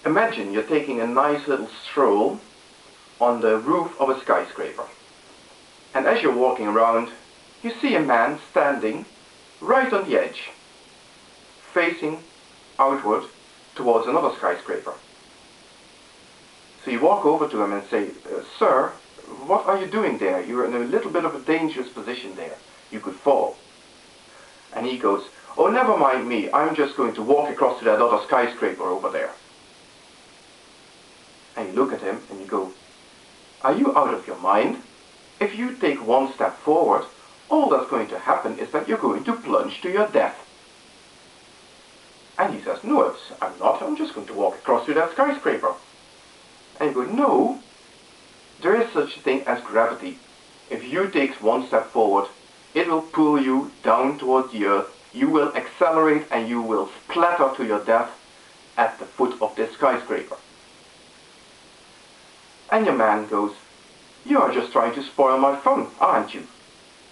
Imagine you're taking a nice little stroll on the roof of a skyscraper. And as you're walking around, you see a man standing right on the edge, facing outward towards another skyscraper. So you walk over to him and say, "Sir, what are you doing there? You're in a little bit of a dangerous position there. You could fall." And he goes, "Oh, never mind me. I'm just going to walk across to that other skyscraper over there." And you look at him and you go, "Are you out of your mind? If you take one step forward, all that's going to happen is that you're going to plunge to your death." And he says, "No, I'm not. I'm just going to walk across to that skyscraper." And you go, "No, there is such a thing as gravity. If you take one step forward, it will pull you down towards the earth. You will accelerate and you will splatter to your death at the foot of this skyscraper." And your man goes, "You are just trying to spoil my fun, aren't you?"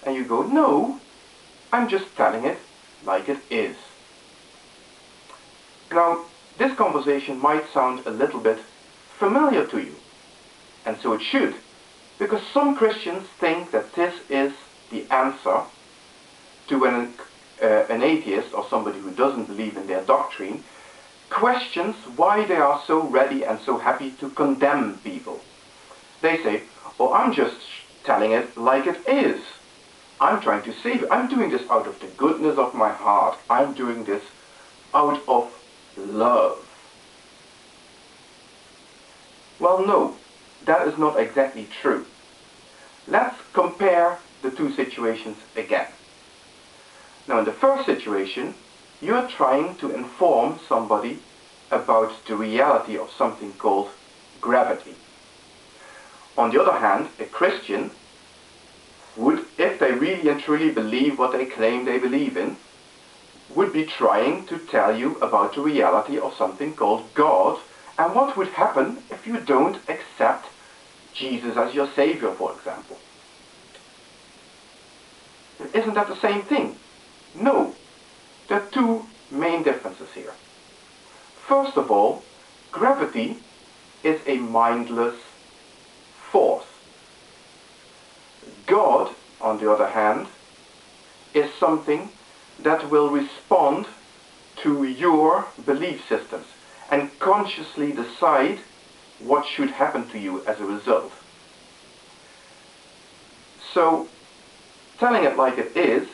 And you go, "No, I'm just telling it like it is." Now, this conversation might sound a little bit familiar to you, and so it should, because some Christians think that this is the answer to when an atheist or somebody who doesn't believe in their doctrine questions why they are so ready and so happy to condemn people. They say, "Oh, I'm just telling it like it is. I'm trying to save you. I'm doing this out of the goodness of my heart. I'm doing this out of love." Well, no, that is not exactly true. Let's compare the two situations again. Now, in the first situation, you're trying to inform somebody about the reality of something called gravity. On the other hand, a Christian would, if they really and truly believe what they claim they believe in, would be trying to tell you about the reality of something called God and what would happen if you don't accept Jesus as your Savior, for example. Isn't that the same thing? No. There are two main differences here. First of all, gravity is a mindless force. God, on the other hand, is something that will respond to your belief systems and consciously decide what should happen to you as a result. So, telling it like it is,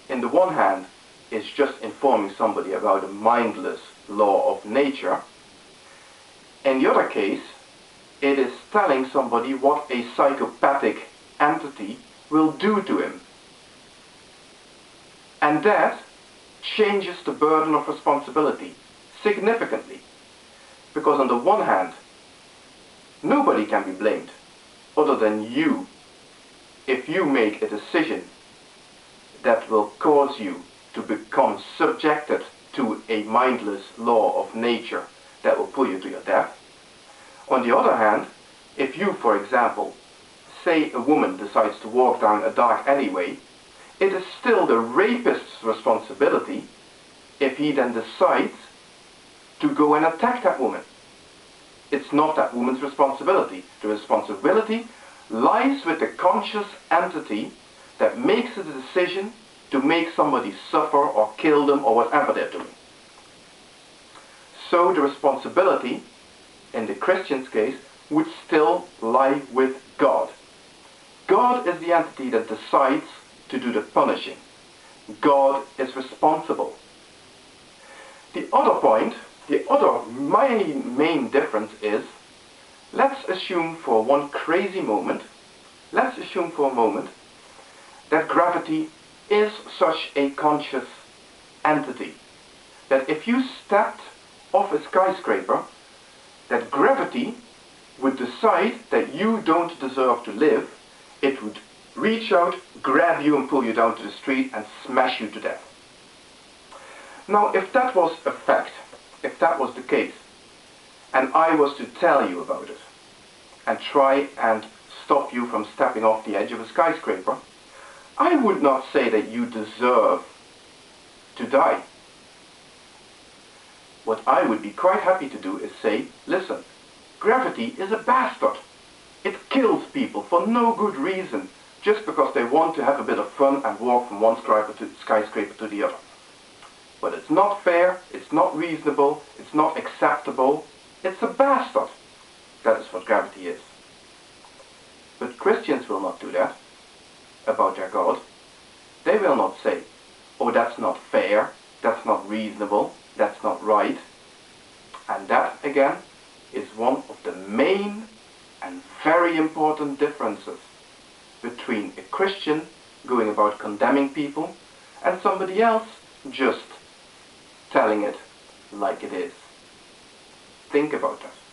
in the one hand, is just informing somebody about a mindless law of nature. In the other case, it is telling somebody what a psychopathic entity will do to him. And that changes the burden of responsibility significantly. Because on the one hand, nobody can be blamed other than you if you make a decision that will cause you to become subjected to a mindless law of nature that will pull you to your death. On the other hand, if you, for example, say a woman decides to walk down a dark alleyway, it is still the rapist's responsibility if he then decides to go and attack that woman. It's not that woman's responsibility. The responsibility lies with the conscious entity that makes the decision to make somebody suffer or kill them or whatever they're doing. So the responsibility, in the Christian's case, would still lie with God. God is the entity that decides to do the punishing. God is responsible. The other point, the other main difference is, let's assume for one crazy moment, let's assume for a moment that gravity is such a conscious entity that if you stepped off a skyscraper, that gravity would decide that you don't deserve to live. It would reach out, grab you and pull you down to the street and smash you to death. Now, if that was a fact, if that was the case, and I was to tell you about it and try and stop you from stepping off the edge of a skyscraper, I would not say that you deserve to die. What I would be quite happy to do is say, listen, gravity is a bastard. It kills people for no good reason, just because they want to have a bit of fun and walk from one skyscraper to the other. But it's not fair, it's not reasonable, it's not acceptable, it's a bastard. That is what gravity is. But Christians will not do that about their God. They will not say, oh, that's not fair, that's not reasonable, that's not right. And that, again, is one of the main and very important differences between a Christian going about condemning people and somebody else just telling it like it is. Think about that.